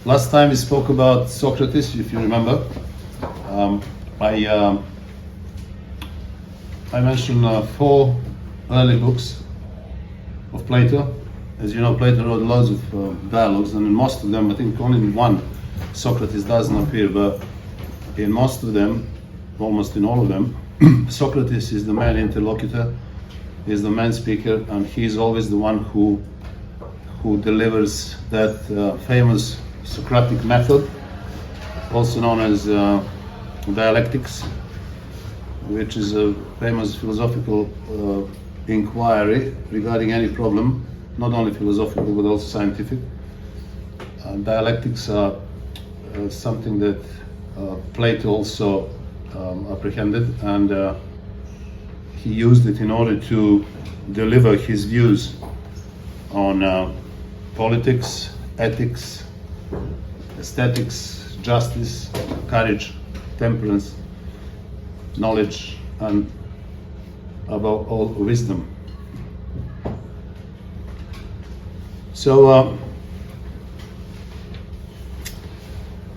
Last time we spoke about Socrates, if you remember. I mentioned 4 early books of Plato. As you know, Plato wrote loads of dialogues, and in most of them, I think only in one, Socrates doesn't appear, but in most of them, almost in all of them, Socrates is the main interlocutor, is the main speaker, and he's always the one who delivers that famous Socratic method, also known as dialectics, which is a famous philosophical inquiry regarding any problem, not only philosophical but also scientific. Dialectics are something that Plato also apprehended, and he used it in order to deliver his views on politics, ethics, aesthetics, justice, courage, temperance, knowledge, and above all, wisdom. So,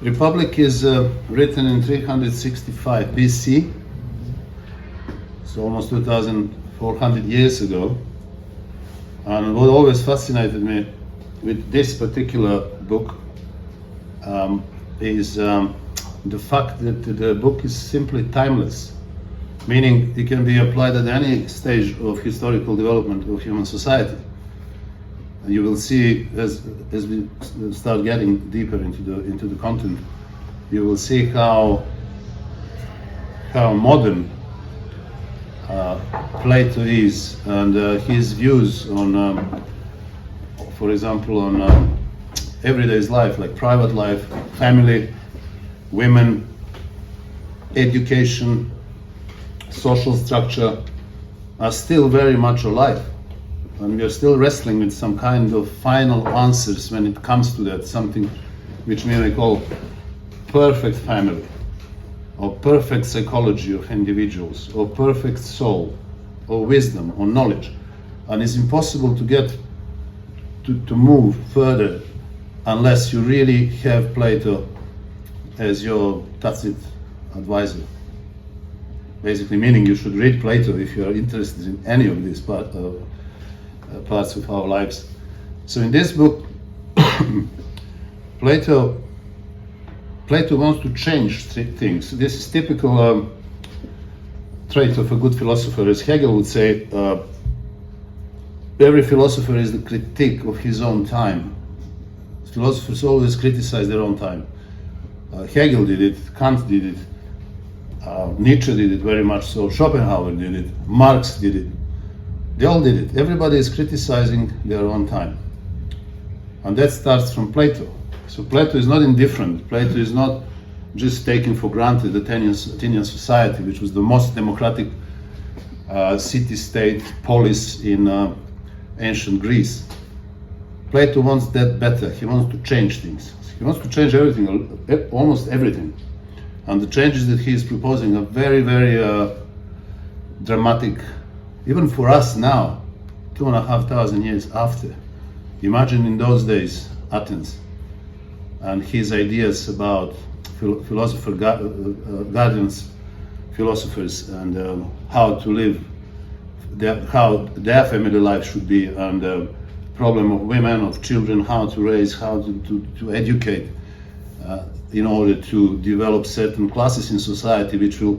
Republic is written in 365 BC, so almost 2,400 years ago. And what always fascinated me with this particular book is the fact that the book is simply timeless, meaning it can be applied at any stage of historical development of human society. And you will see as we start getting deeper into the content, you will see how modern Plato is, and his views on, for example, on everyday life, like private life, family, women, education, social structure, are still very much alive. And we are still wrestling with some kind of final answers when it comes to that, something which we may call perfect family, or perfect psychology of individuals, or perfect soul, or wisdom, or knowledge. And it's impossible to get to move further unless you really have Plato as your tacit advisor. Basically meaning you should read Plato if you are interested in any of these parts of our lives. So in this book, Plato wants to change things. This is typical trait of a good philosopher. As Hegel would say, every philosopher is the critique of his own time. Philosophers always criticize their own time. Hegel did it, Kant did it, Nietzsche did it very much so, Schopenhauer did it, Marx did it. They all did it. Everybody is criticizing their own time. And that starts from Plato. So Plato is not indifferent. Plato is not just taking for granted the Athenian society, which was the most democratic city-state polis in ancient Greece. Plato wants that better. He wants to change things. He wants to change everything, almost everything. And the changes that he is proposing are very, very dramatic, even for us now, 2,500 years after. Imagine in those days, Athens, and his ideas about philosopher guardians, philosophers, and how to live, how their family life should be, and the problem of women, of children, how to raise, how to educate, in order to develop certain classes in society which will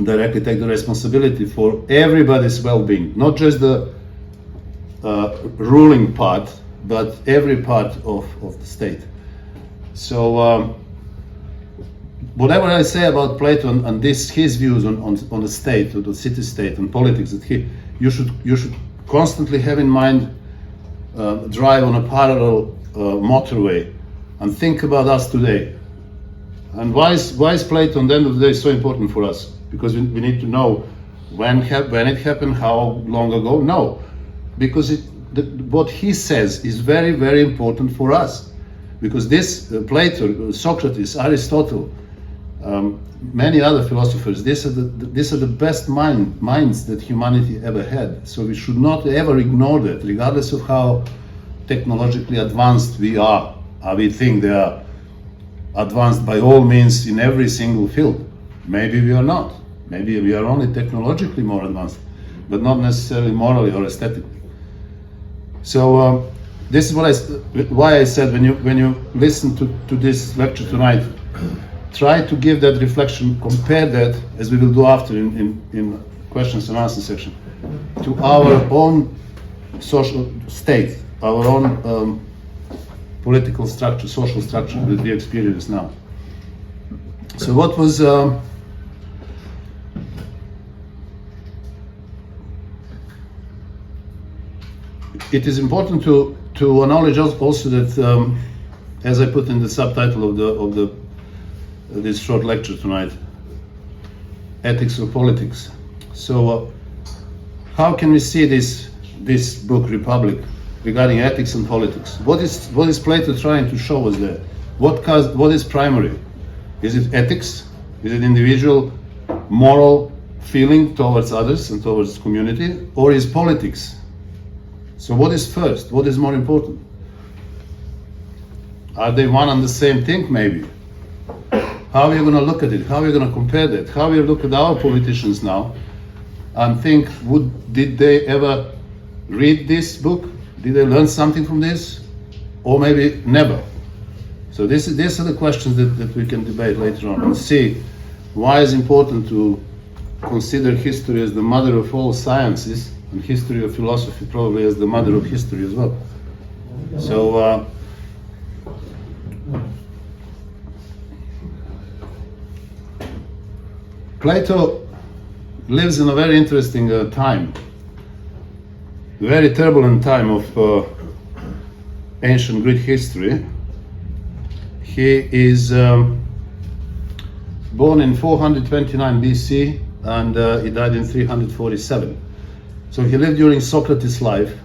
directly take the responsibility for everybody's well-being, not just the ruling part, but every part of the state. So whatever I say about Plato and his views on the state, or the city-state, and politics, that you should constantly have in mind, drive on a parallel motorway and think about us today. And why is Plato, on the end of the day, so important for us? Because we need to know when it happened, how long ago? No, because what he says is very, very important for us. Because this Plato, Socrates, Aristotle, many other philosophers, these are the best minds that humanity ever had. So we should not ever ignore that, regardless of how technologically advanced we are. We think they are advanced by all means in every single field. Maybe we are not. Maybe we are only technologically more advanced, but not necessarily morally or aesthetically. So this is why I said when you listen to this lecture tonight, try to give that reflection, compare that, as we will do after in questions and answer section, to our own social state, our own political structure, social structure that we experience now. So what was it is important to acknowledge also that, as I put in the subtitle of this short lecture tonight, ethics or politics. So how can we see this book Republic regarding ethics and politics? What is Plato trying to show us there? What is primary? Is it ethics? Is it individual moral feeling towards others and towards community, or is politics? So what is first? What is more important? Are they one and the same thing, maybe? How are you going to look at it? How are you going to compare that? How will you look at our politicians now and think, did they ever read this book? Did they learn something from this? Or maybe never? So these are the questions that we can debate later on and see why it's important to consider history as the mother of all sciences, and history of philosophy probably as the mother of history as well. So Plato lives in a very interesting time, very turbulent time of ancient Greek history. He is born in 429 BC and he died in 347. So he lived during Socrates' life.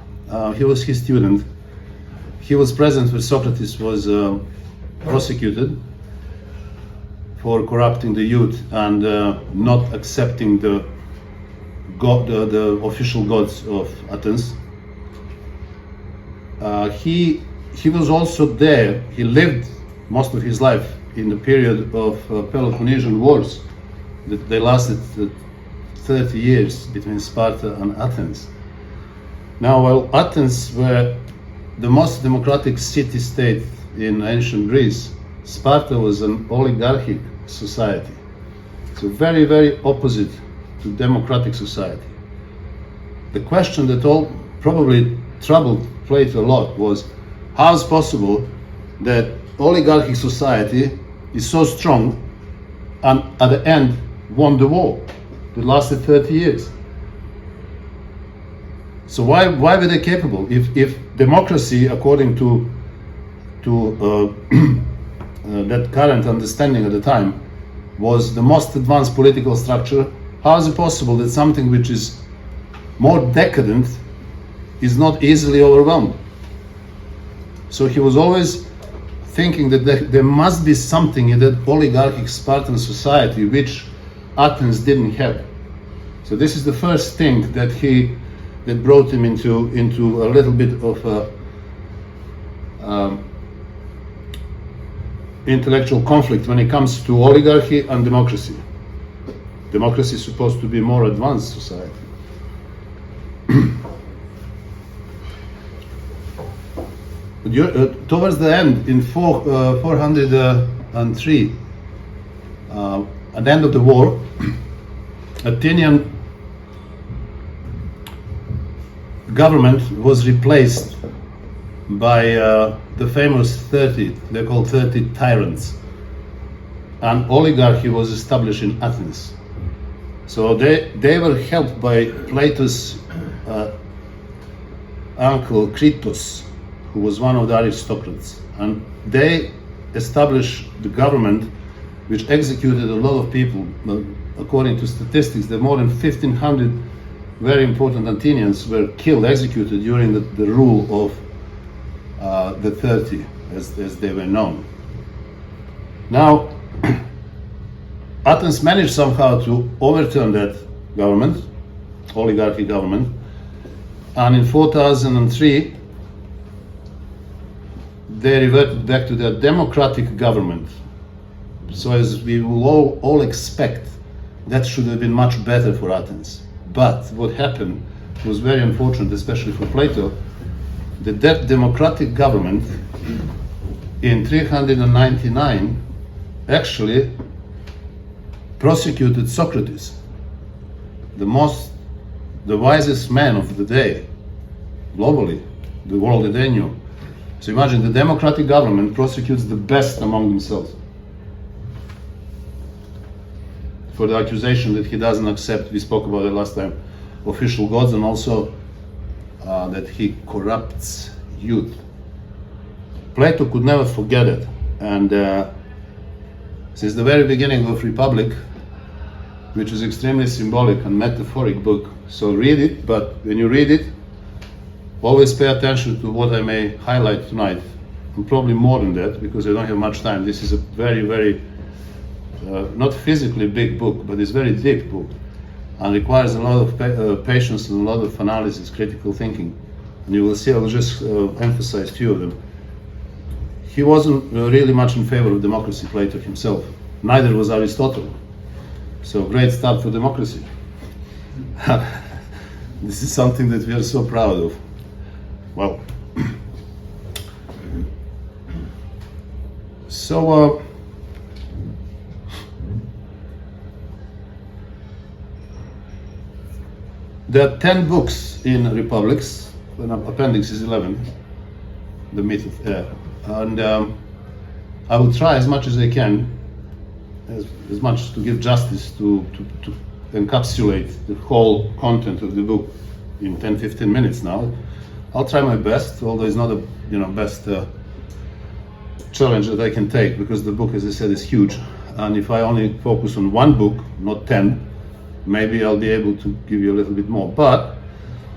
He was his student. He was present when Socrates was prosecuted for corrupting the youth and not accepting the official gods of Athens. He was also there. He lived most of his life in the period of Peloponnesian Wars. They lasted 30 years between Sparta and Athens. Now, while Athens were the most democratic city-state in ancient Greece, Sparta was an oligarchic society. So very, very opposite to democratic society. The question that probably troubled Plato a lot was, how is possible that oligarchic society is so strong and at the end won the war that lasted 30 years? So why were they capable? If democracy, according to that current understanding at the time, was the most advanced political structure, how is it possible that something which is more decadent is not easily overwhelmed? So he was always thinking that there must be something in that oligarchic Spartan society which Athens didn't have. So this is the first thing that brought him into a little bit of intellectual conflict when it comes to oligarchy and democracy. Democracy is supposed to be a more advanced society. Towards the end, in 403, at the end of the war, Athenian government was replaced by the famous 30, they're called 30 tyrants. An oligarchy was established in Athens. So they were helped by Plato's uncle Kritos, who was one of the aristocrats. And they established the government which executed a lot of people. According to statistics, there were more than 1,500 very important Athenians were killed, executed during the rule of the 30, as they were known. Now, Athens managed somehow to overturn that government, oligarchy government, and in 4003, they reverted back to their democratic government. So as we will all expect, that should have been much better for Athens. But what happened was very unfortunate, especially for Plato, that democratic government in 399 actually prosecuted Socrates, the wisest man of the day, globally, the world that they knew. So imagine the democratic government prosecutes the best among themselves for the accusation that he doesn't accept, we spoke about it last time, official gods, and also that he corrupts youth. Plato could never forget it, and since the very beginning of Republic, which is extremely symbolic and metaphoric book, so read it, but when you read it, always pay attention to what I may highlight tonight, and probably more than that, because I don't have much time. This is a very, very, not physically big book, but it's a very deep book, and requires a lot of patience and a lot of analysis, critical thinking. And you will see, I will just emphasize a few of them. He wasn't really much in favor of democracy, Plato himself. Neither was Aristotle. So great start for democracy. This is something that we are so proud of. Well, so there are 10 books in Republics. Appendix is 11, the myth of air, and I will try as much as I can, as much to give justice to encapsulate the whole content of the book in 10-15 minutes. Now I'll try my best, although it's not a best challenge that I can take, because the book, as I said, is huge, and if I only focus on one book, not 10, maybe I'll be able to give you a little bit more. But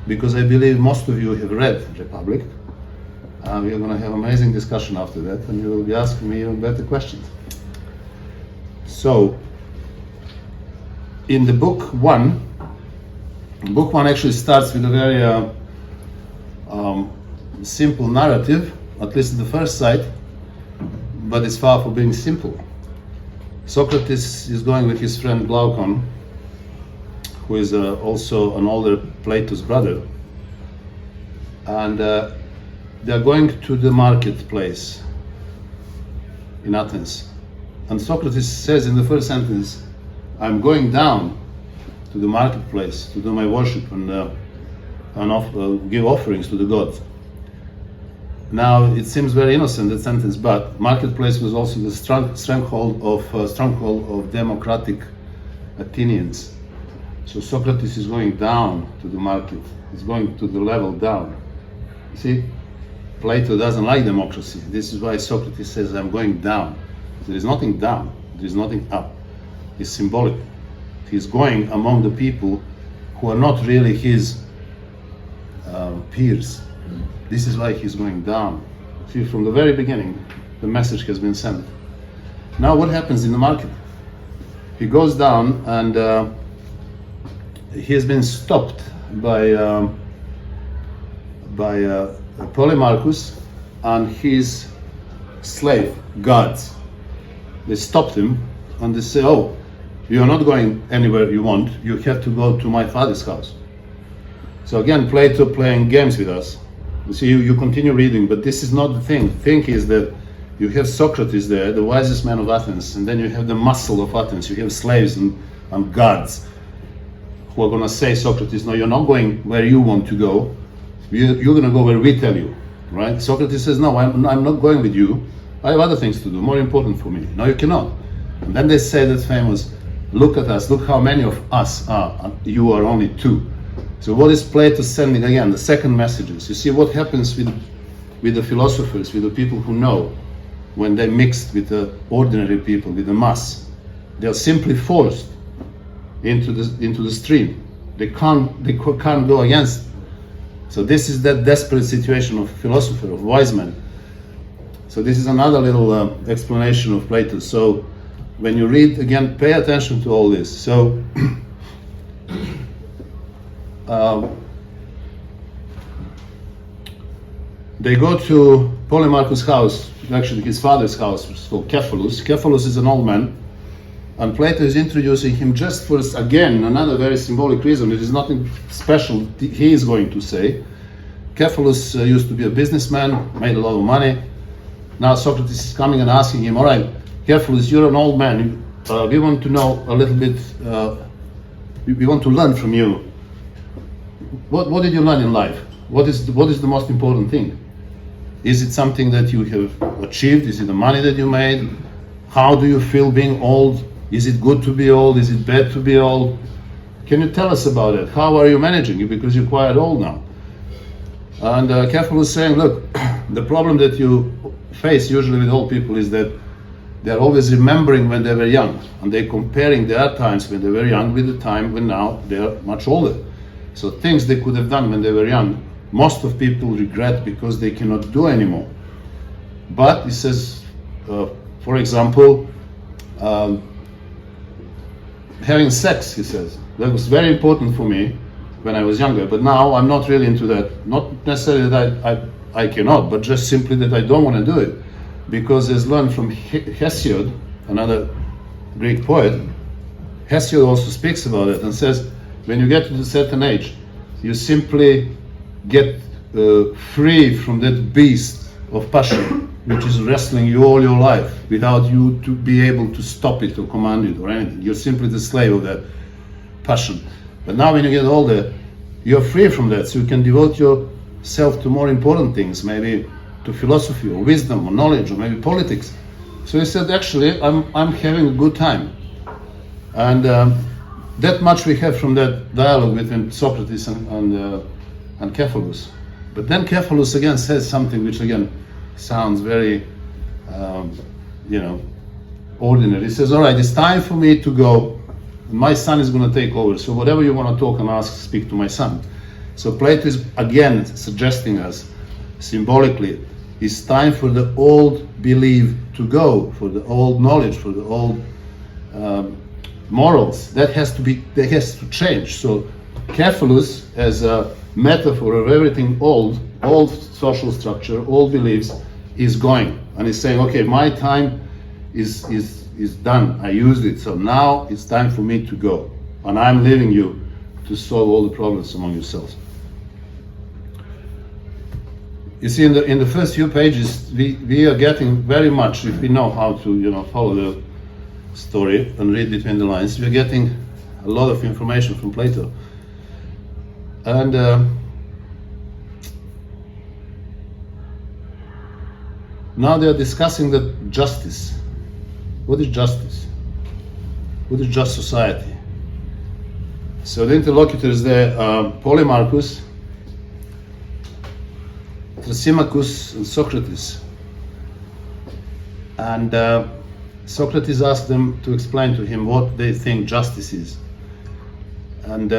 because I believe most of you have read Republic, we are going to have an amazing discussion after that, and you will be asking me even better questions. So, in the book one actually starts with a very simple narrative, at least at the first sight, but it's far from being simple. Socrates is going with his friend Glaucon, who is also an older Plato's brother, and they are going to the marketplace in Athens. And Socrates says in the first sentence, I'm going down to the marketplace to do my worship and give offerings to the gods. Now, it seems very innocent, that sentence, but marketplace was also the stronghold of democratic Athenians. So Socrates is going down to the market. He's going to the level down. You see, Plato doesn't like democracy. This is why Socrates says, I'm going down. There is nothing down. There is nothing up. It's symbolic. He's going among the people who are not really his peers. This is why he's going down. See, from the very beginning, the message has been sent. Now, what happens in the market? He goes down, and he has been stopped by Polemarchus and his slave guards. They stopped him and they say, oh, you are not going anywhere you want, you have to go to my father's house. So again, Plato playing games with us. You see, you continue reading, but this is not the thing. The thing is that you have Socrates there, the wisest man of Athens, and then you have the muscle of Athens. You have slaves and guards who are going to say, Socrates, no, you're not going where you want to go. You're going to go where we tell you, right? Socrates says, no, I'm not going with you. I have other things to do, more important for me. No, you cannot. And then they say that famous, look at us, look how many of us are, you are only two. So what is Plato sending again? The second messages. You see what happens with the philosophers, with the people who know, when they mixed with the ordinary people, with the mass. They are simply forced into the stream. They can't go against. So this is that desperate situation of philosopher, of wise man. So this is another little explanation of Plato. So when you read again, pay attention to all this. So they go to Polemarchus' house, actually his father's house, which is called Cephalus. Cephalus is an old man, and Plato is introducing him just for, again, another very symbolic reason. It is nothing special he is going to say. Cephalus used to be a businessman, made a lot of money. Now Socrates is coming and asking him, all right, Cephalus, you're an old man. We want to know a little bit, we want to learn from you. What did you learn in life? What is the most important thing? Is it something that you have achieved? Is it the money that you made? How do you feel being old? Is it good to be old? Is it bad to be old? Can you tell us about it? How are you managing it? Because you're quite old now. And Cephalus is saying, look, the problem that you face usually with old people is that they're always remembering when they were young, and they're comparing their times when they were young with the time when now they're much older. So things they could have done when they were young, most of people regret because they cannot do anymore. But he says, for example, having sex, he says, that was very important for me when I was younger, but now I'm not really into that. Not necessarily that I cannot, but just simply that I don't want to do it. Because as learned from Hesiod, another Greek poet, Hesiod also speaks about it and says, when you get to a certain age, you simply get free from that beast of passion, which is wrestling you all your life without you to be able to stop it or command it or anything. You're simply the slave of that passion. But now when you get older, you're free from that, so you can devote yourself to more important things, maybe to philosophy or wisdom or knowledge or maybe politics. So he said, actually, I'm having a good time. And that much we have from that dialogue between Socrates and Cephalus. But then Cephalus again says something which again sounds very, ordinary. He says, all right, it's time for me to go. My son is going to take over. So whatever you want to talk and ask, speak to my son. So Plato is again suggesting us symbolically, it's time for the old belief to go, for the old knowledge, for the old morals. That has to change. So Cephalus, as a metaphor of everything old social structure, old beliefs, is going. And he's saying, okay, my time is done. I used it. So now it's time for me to go. And I'm leaving you to solve all the problems among yourselves. You see, in the first few pages, we are getting very much, if we know how to follow the story and read between the lines, we're getting a lot of information from Plato. And now they are discussing the justice. What is justice? What is just society? So the interlocutors there are Polemarchus, Thrasymachus, and Socrates. And Socrates asked them to explain to him what they think justice is. And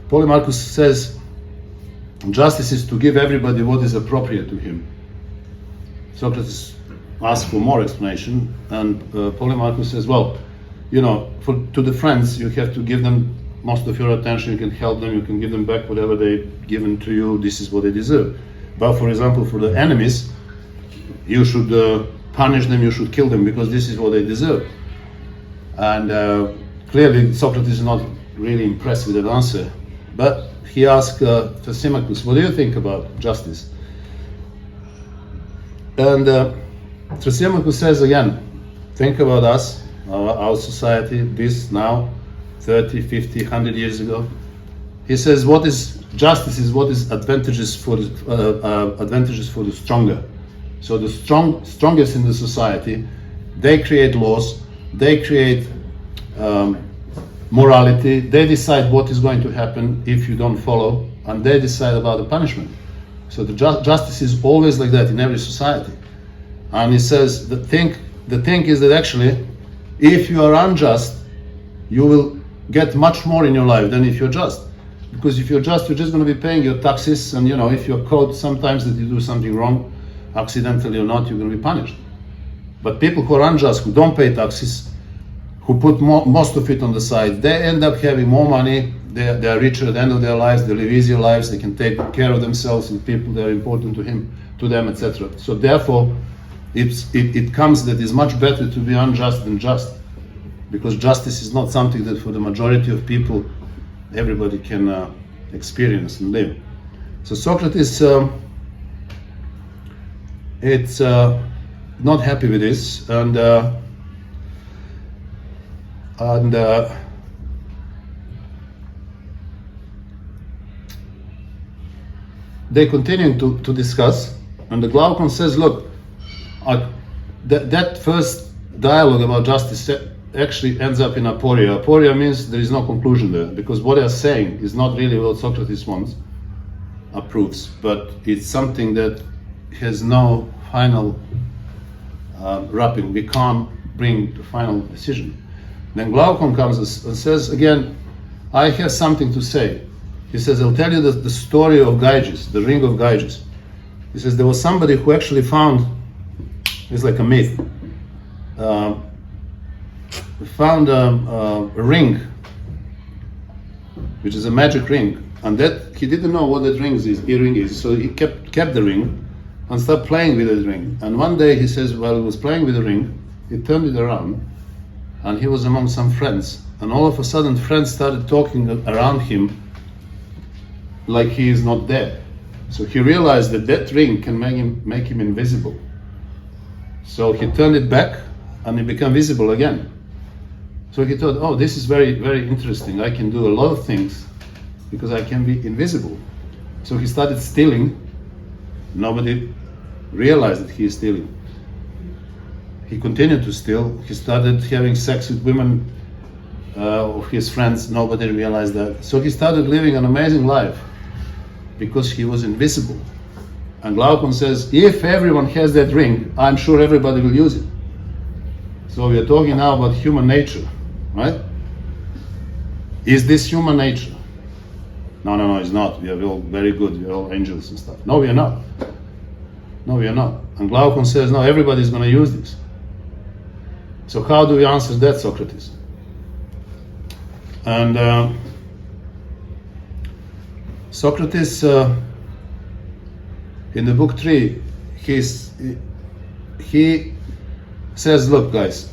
Polemarchus says justice is to give everybody what is appropriate to him. Socrates asks for more explanation, and Polemarchus says, well, to the friends you have to give them most of your attention, you can help them, you can give them back whatever they've given to you, this is what they deserve. But for example, for the enemies, you should punish them, you should kill them, because this is what they deserve. And clearly Socrates is not really impressed with that answer. But he asked Thrasymachus, what do you think about justice? And Thrasymachus says again, think about us, our society, this now, 30, 50, 100 years ago. He says, what is justice is what is advantages for the stronger. So the strongest in the society, they create laws, they create morality, they decide what is going to happen if you don't follow, and they decide about the punishment. So the justice is always like that in every society. And he says the thing is that actually, if you are unjust, you will get much more in your life than if you're just. Because if you're just, you're just going to be paying your taxes, and if you're caught sometimes that you do something wrong, accidentally or not, you're going to be punished. But people who are unjust, who don't pay taxes, who put most of it on the side, they end up having more money, they are richer at the end of their lives, they live easier lives, they can take care of themselves and people that are important to to them, etc. So therefore, it comes that it's much better to be unjust than just, because justice is not something that for the majority of people everybody can experience and live. So Socrates, it's not happy with this, and they continue to discuss, and the Glaucon says, look, that first dialogue about justice actually ends up in aporia. Aporia means there is no conclusion there, because what they are saying is not really what Socrates wants, approves, but it's something that has no final wrapping. We can't bring the final decision. Then Glaucon comes and says, again, I have something to say. He says, I'll tell you the story of Gyges, the ring of Gyges. He says, there was somebody who actually found, it's like a myth, found a ring, which is a magic ring, and that he didn't know what that ring is, so he kept the ring and started playing with the ring. And one day he says, while he was playing with the ring, he turned it around, and he was among some friends, and all of a sudden friends started talking around him like he is not there. So he realized that that ring can make him invisible. So he turned it back and it became visible again. So he thought, oh, this is very, very interesting. I can do a lot of things because I can be invisible. So he started stealing. Nobody realized that he is stealing. He continued to steal. He started having sex with women of his friends. Nobody realized that. So he started living an amazing life because he was invisible. And Glaucon says, if everyone has that ring, I'm sure everybody will use it. So we are talking now about human nature, right? Is this human nature? No, it's not. We are all very good. We are all angels and stuff. No, we are not. No, we are not. And Glaucon says, no, everybody is going to use this. So how do we answer that, Socrates? And Socrates, in the book 3, he says, look guys,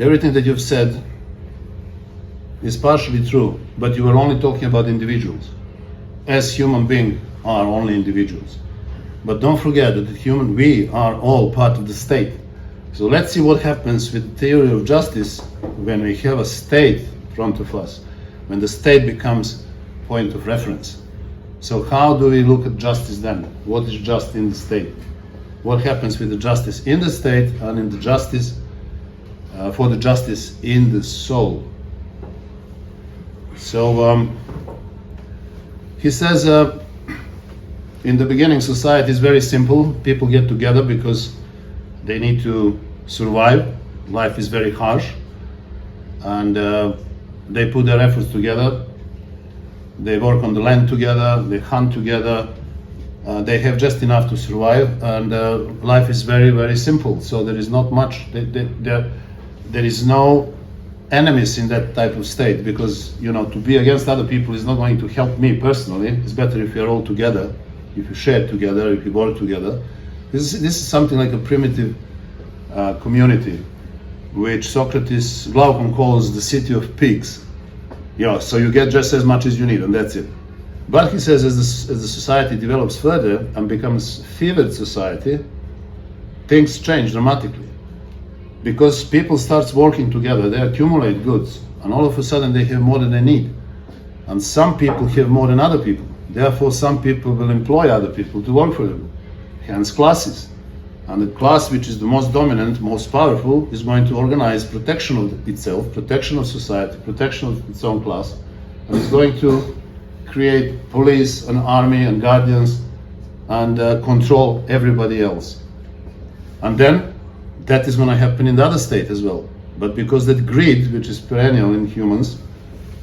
everything that you've said is partially true, but you are only talking about individuals. As human beings are only individuals. But don't forget that we are all part of the state. So let's see what happens with the theory of justice when we have a state in front of us, when the state becomes point of reference. So how do we look at justice then? What is just in the state? What happens with the justice in the state and in the justice for the justice in the soul? So he says, in the beginning, society is very simple. People get together because they need to survive. Life is very harsh, and they put their efforts together. They work on the land together, they hunt together, they have just enough to survive, and life is very, very simple. So there is not much, there is no enemies in that type of state, because to be against other people is not going to help me personally. It's better if we are all together, if you share together, if you work together. This is something like a primitive community, which Glaucon calls the city of pigs. So you get just as much as you need, and that's it. But he says, as the society develops further and becomes fevered society, things change dramatically. Because people start working together, they accumulate goods, and all of a sudden they have more than they need. And some people have more than other people. Therefore, some people will employ other people to work for them. Hence classes. And the class which is the most dominant, most powerful, is going to organize protection of itself, protection of society, protection of its own class, and is going to create police and army and guardians and control everybody else. And then that is going to happen in the other state as well. But because that greed, which is perennial in humans,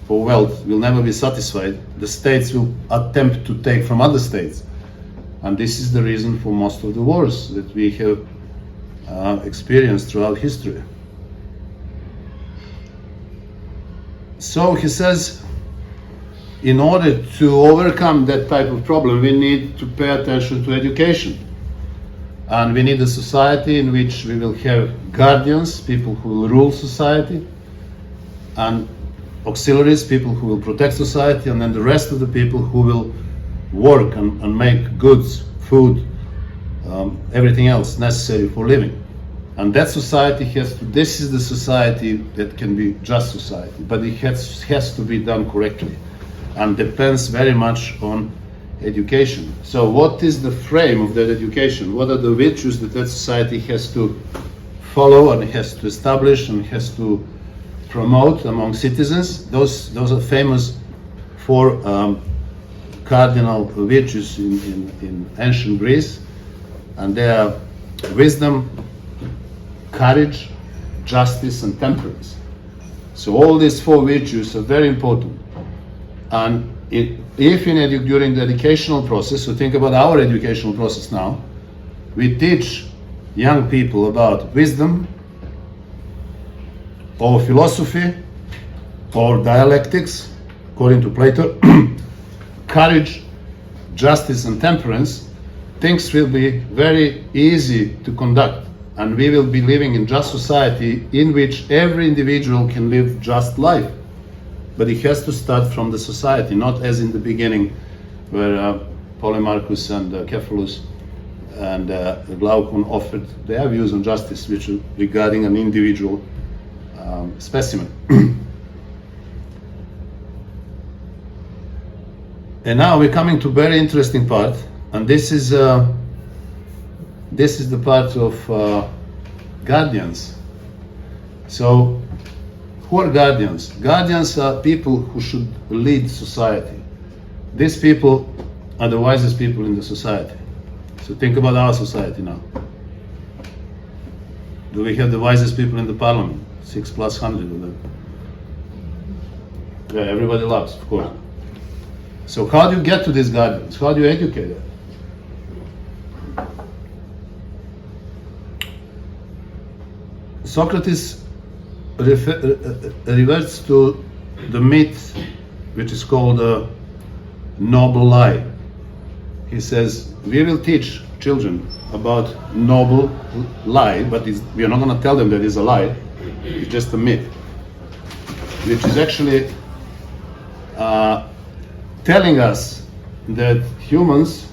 for wealth will never be satisfied, the states will attempt to take from other states. And this is the reason for most of the wars that we have experienced throughout history. So he says, in order to overcome that type of problem, we need to pay attention to education. And we need a society in which we will have guardians, people who will rule society, and auxiliaries, people who will protect society, and then the rest of the people who will work and make goods, food, everything else necessary for living. And that society this is the society that can be just society, but it has to be done correctly, and depends very much on education. So what is the frame of that education? What are the virtues that society has to follow and has to establish and has to promote among citizens? Those are famous four cardinal virtues in ancient Greece, and they are wisdom, courage, justice, and temperance. So all these four virtues are very important. And if during the educational process, so think about our educational process now, we teach young people about wisdom, or philosophy, or dialectics, according to Plato, courage, justice, and temperance, things will be very easy to conduct. And we will be living in just society in which every individual can live just life. But it has to start from the society, not as in the beginning, where Polemarchus and Cephalus and Glaucon offered their views on justice, which are regarding an individual specimen. And now we're coming to a very interesting part, and this is the part of guardians. So, who are guardians? Guardians are people who should lead society. These people are the wisest people in the society. So think about our society now. Do we have the wisest people in the parliament? 6+100 of them. Yeah, everybody loves, of course. So how do you get to these guardians? How do you educate them? Socrates reverts to the myth which is called a noble lie. He says, we will teach children about noble lie, but we are not going to tell them that it's a lie. It's just a myth, which is actually telling us that humans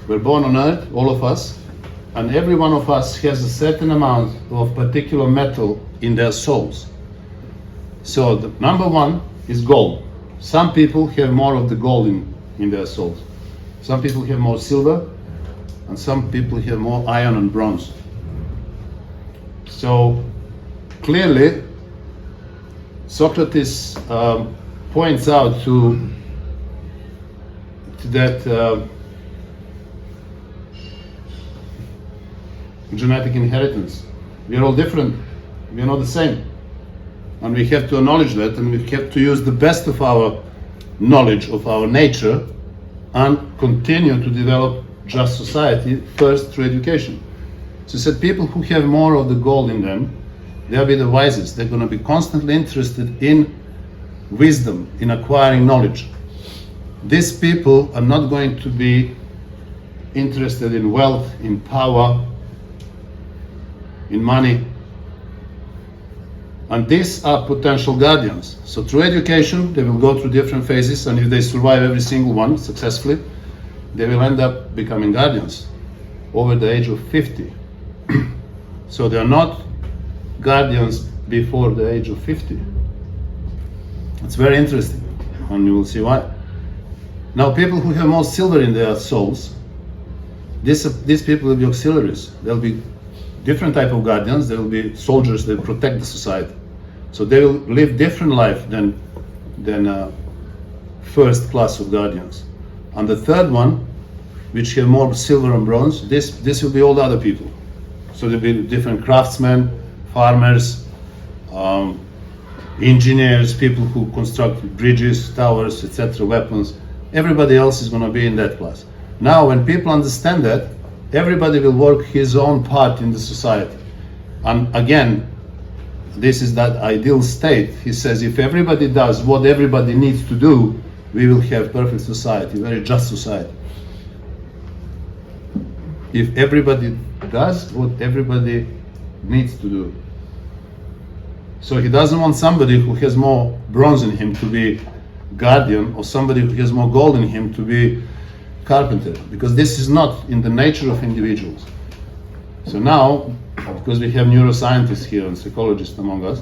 were born on earth, all of us, and every one of us has a certain amount of particular metal in their souls. So the number one is gold. Some people have more of the gold in their souls. Some people have more silver, and some people have more iron and bronze. So clearly, Socrates points out to that genetic inheritance. We are all different. We are not the same. And we have to acknowledge that, and we have to use the best of our knowledge of our nature and continue to develop just society first through education. So he said people who have more of the gold in them, they'll be the wisest. They're going to be constantly interested in wisdom, in acquiring knowledge. These people are not going to be interested in wealth, in power, in money. And these are potential guardians. So through education, they will go through different phases, and if they survive every single one successfully, they will end up becoming guardians over the age of 50. So they are not guardians before the age of 50. It's very interesting, and you will see why. Now, people who have more silver in their souls, these people will be auxiliaries. They'll be different type of guardians. They will be soldiers that protect the society. So they will live different life than first class of guardians. And the third one, which have more silver and bronze, this will be all the other people. So there'll be different craftsmen, farmers, engineers, people who construct bridges, towers, etc., weapons. Everybody else is going to be in that class. Now, when people understand that, everybody will work his own part in the society. And again, this is that ideal state. He says if everybody does what everybody needs to do, we will have perfect society, very just society. If everybody does what everybody needs to do. So he doesn't want somebody who has more bronze in him to be guardian, or somebody who has more gold in him to be carpenter, because this is not in the nature of individuals. So now, because we have neuroscientists here and psychologists among us,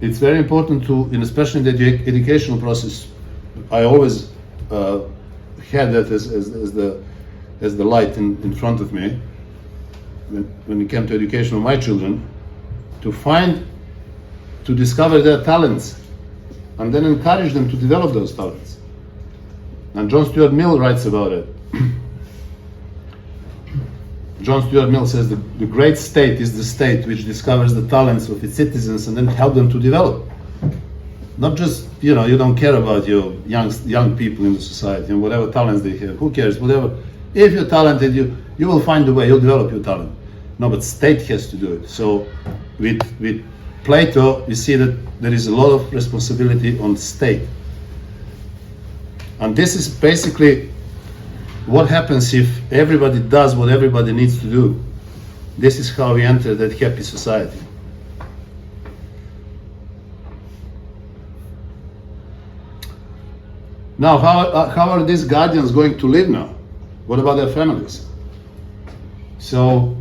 it's very important to, and especially in the educational process, I always had that as the light in front of me when it came to education of my children, to discover their talents and then encourage them to develop those talents. And John Stuart Mill writes about it. John Stuart Mill says the great state is the state which discovers the talents of its citizens and then help them to develop. Not just, you don't care about your young people in the society and whatever talents they have. Who cares? Whatever. If you're talented, you will find a way. You'll develop your talent. No, but state has to do it. So with Plato, we see that there is a lot of responsibility on state. And this is basically what happens if everybody does what everybody needs to do. This is how we enter that happy society. Now, how are these guardians going to live now? What about their families? So,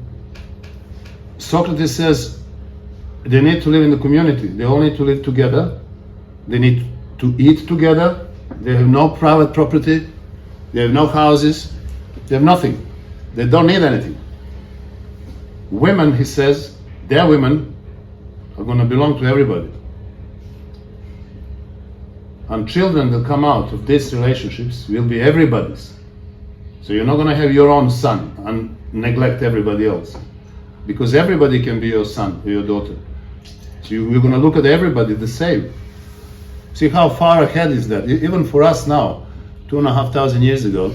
Socrates says they need to live in the community. They all need to live together. They need to eat together. They have no private property. They have no houses. They have nothing. They don't need anything. Women, he says, their women are going to belong to everybody. And children that come out of these relationships will be everybody's. So you're not going to have your own son and neglect everybody else. Because everybody can be your son or your daughter. So you're going to look at everybody the same. See how far ahead is that? Even for us now, 2,500 years ago,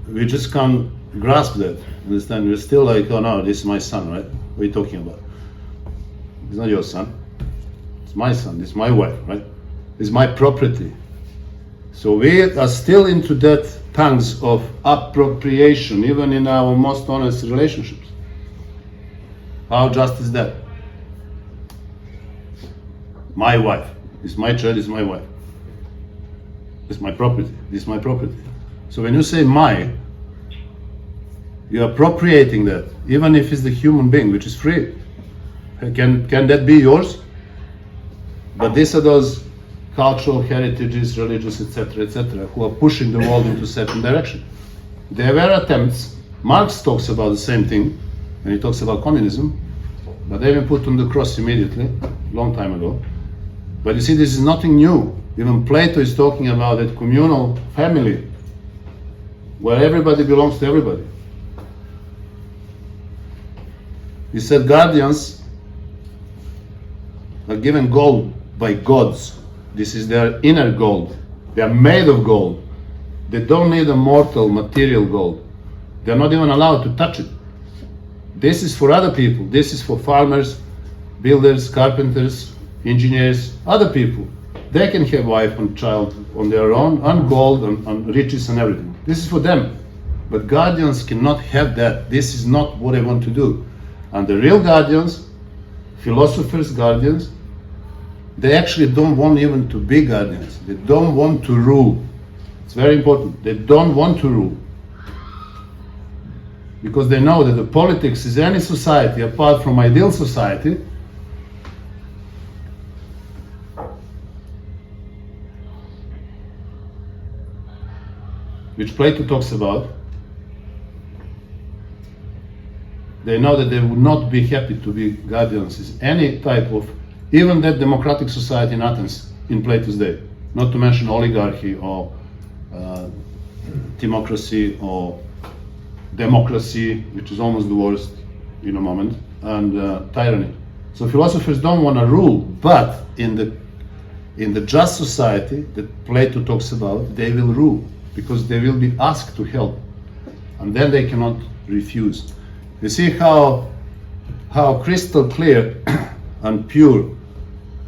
we just can't grasp that. Understand? We're still like, oh no, this is my son, right? What are you talking about? It's not your son. It's my son. It's my wife, right? It's my property. So we are still into that pangs of appropriation, even in our most honest relationships. How just is that? My wife. It's my child, it's my wife. It's my property. This is my property. So when you say my, you're appropriating that, even if it's the human being, which is free. Can that be yours? But these are those cultural heritages, religious, etc., who are pushing the world into a certain direction. There were attempts. Marx talks about the same thing when he talks about communism, but they've been put on the cross immediately, long time ago. But you see, this is nothing new. Even Plato is talking about that communal family, where everybody belongs to everybody. He said guardians are given gold by gods. This is their inner gold. They are made of gold. They don't need a mortal material gold. They're not even allowed to touch it. This is for other people. This is for farmers, builders, carpenters, engineers, other people. They can have wife and child on their own, and gold and riches and everything. This is for them. But guardians cannot have that. This is not what they want to do. And the real guardians, philosophers' guardians, they actually don't want even to be guardians. They don't want to rule. It's very important. They don't want to rule. Because they know that the politics is any society apart from ideal society, which Plato talks about. They know that they would not be happy to be guardians is any type of, even that democratic society in Athens in Plato's day, not to mention oligarchy or democracy or democracy, which is almost the worst in a moment, and tyranny. So philosophers don't want to rule, but in the just society that Plato talks about, they will rule because they will be asked to help, and then they cannot refuse. You see how how crystal clear and pure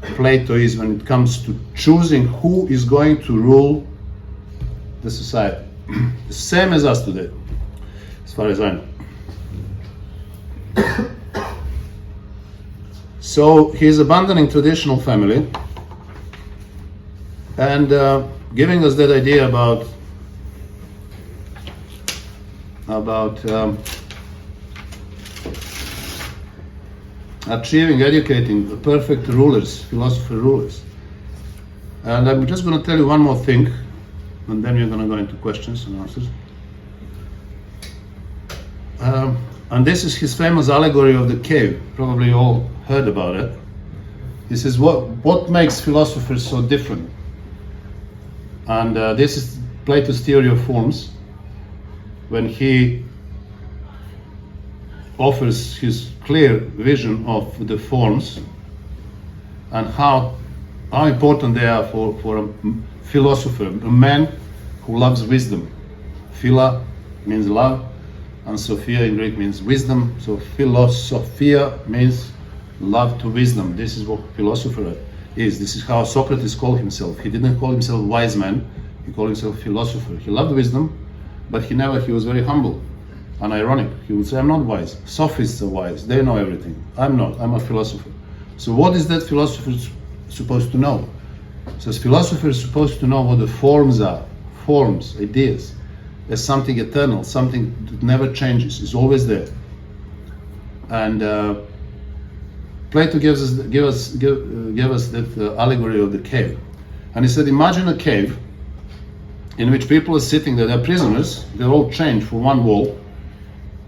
Plato is when it comes to choosing who is going to rule the society. The same as us today, as far as I know. So he's abandoning traditional family and giving us that idea about achieving, educating the perfect rulers, philosopher-rulers. And I'm just going to tell you one more thing, and then we're going to go into questions and answers. And this is his famous allegory of the cave. Probably you all heard about it. He says, what makes philosophers so different? And this is Plato's theory of forms, when he offers his clear vision of the forms and how important they are for a philosopher, a man who loves wisdom. Phila means love, and Sophia in Greek means wisdom. So philosophia means love to wisdom. This is what philosopher is. This is how Socrates called himself. He didn't call himself wise man, he called himself philosopher. He loved wisdom, but he was very humble and ironic. He would say, I'm not wise. Sophists are wise, they know everything. I'm not, I'm a philosopher. So what is that philosopher supposed to know? So philosopher is supposed to know what the forms are. Forms, ideas. As something eternal, something that never changes, is always there. And Plato gave us that allegory of the cave. And he said, imagine a cave in which people are sitting there, they're prisoners, they're all chained for one wall,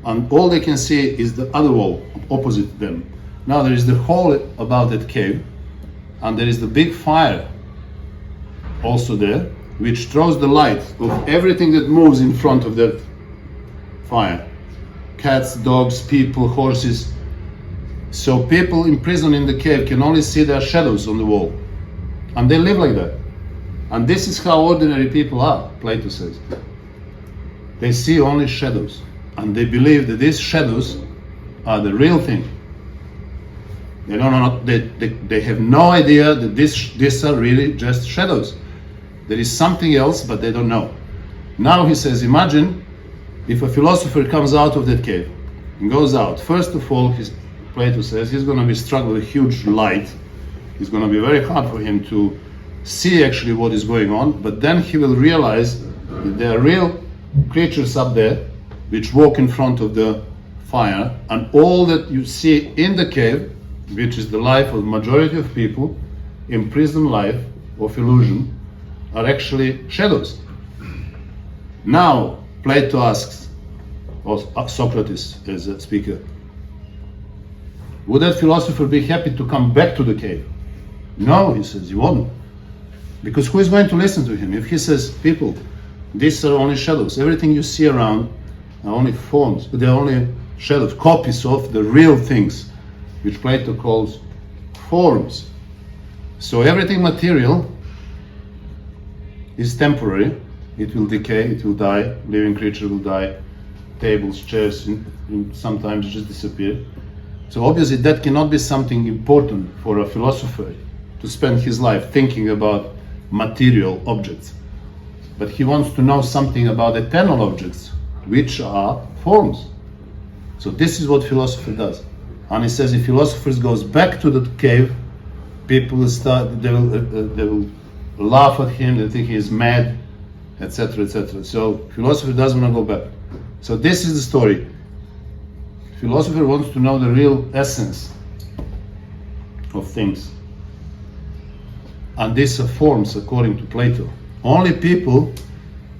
and all they can see is the other wall opposite them. Now there is the hole about that cave, and there is the big fire also there, which throws the light of everything that moves in front of that fire. Cats, dogs, people, horses. So people imprisoned in the cave can only see their shadows on the wall. And they live like that. And this is how ordinary people are, Plato says. They see only shadows. And they believe that these shadows are the real thing. They don't know, they have no idea that these are really just shadows. There is something else, but they don't know. Now he says, imagine if a philosopher comes out of that cave and goes out. First of all, Plato says, he's going to be struck with a huge light. It's going to be very hard for him to see actually what is going on, but then he will realize that there are real creatures up there which walk in front of the fire, and all that you see in the cave, which is the life of the majority of people, imprisoned life of illusion, are actually shadows. Now Plato asks, or Socrates as a speaker, would that philosopher be happy to come back to the cave? No, he says, he won't. Because who is going to listen to him? If he says, people, these are only shadows. Everything you see around are only forms, but they're only shadows, copies of the real things, which Plato calls forms. So everything material is temporary. It will decay, it will die, living creature will die, tables, chairs, sometimes just disappear. So obviously that cannot be something important for a philosopher to spend his life thinking about material objects. But he wants to know something about eternal objects, which are forms. So this is what philosopher does. And he says if philosophers goes back to the cave, people will start, they will laugh at him, they think he is mad, etc., etc. So philosopher doesn't want to go back. So this is the story. Philosopher wants to know the real essence of things. And these are forms according to Plato. Only people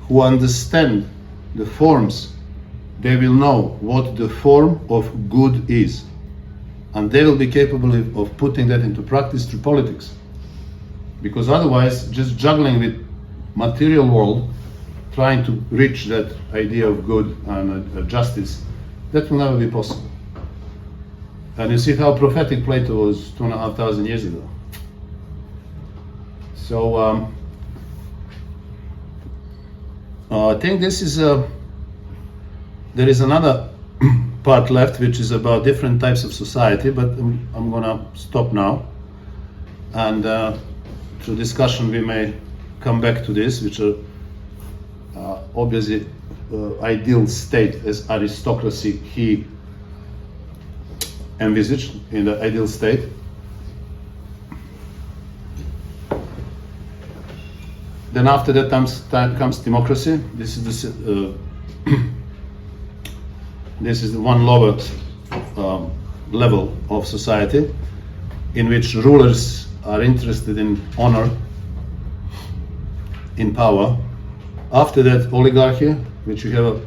who understand the forms, they will know what the form of good is. And they will be capable of putting that into practice through politics. Because otherwise, just juggling with material world, trying to reach that idea of good and justice, that will never be possible. And you see how prophetic Plato was 2,500 years ago. So I think this is there is another part left, which is about different types of society, but I'm gonna stop now. And through discussion we may come back to this, which are obviously ideal state as aristocracy he envisaged in the ideal state. Then after that comes democracy. This is this is the one lower level of society in which rulers are interested in honor, in power. After that, oligarchy, which you have a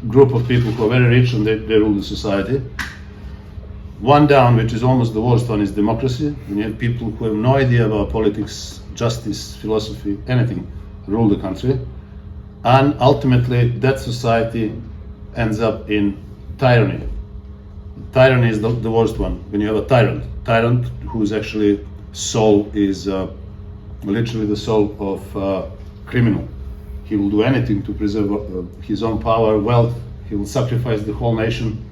group of people who are very rich and they rule the society. One down, which is almost the worst one, is democracy. And you have people who have no idea about politics, justice, philosophy, anything, rule the country. And ultimately, that society ends up in tyranny. Tyranny is the worst one. When you have a tyrant whose actually soul is literally the soul of criminal. He will do anything to preserve his own power, wealth. He will sacrifice the whole nation.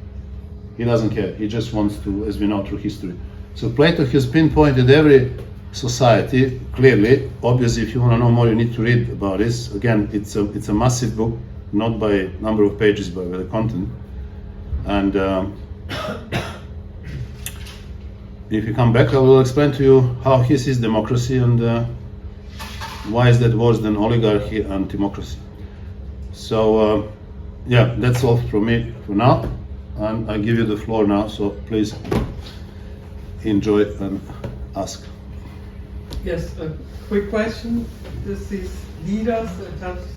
He doesn't care. He just wants to, as we know through history. So Plato has pinpointed every society clearly. Obviously, if you want to know more, you need to read about this. Again, it's a massive book, not by number of pages, but by the content. And if you come back, I will explain to you how he sees democracy and why is that worse than oligarchy and democracy. So yeah, that's all from me for now. And I give you the floor now, so please enjoy and ask. Yes, a quick question. This is leaders that have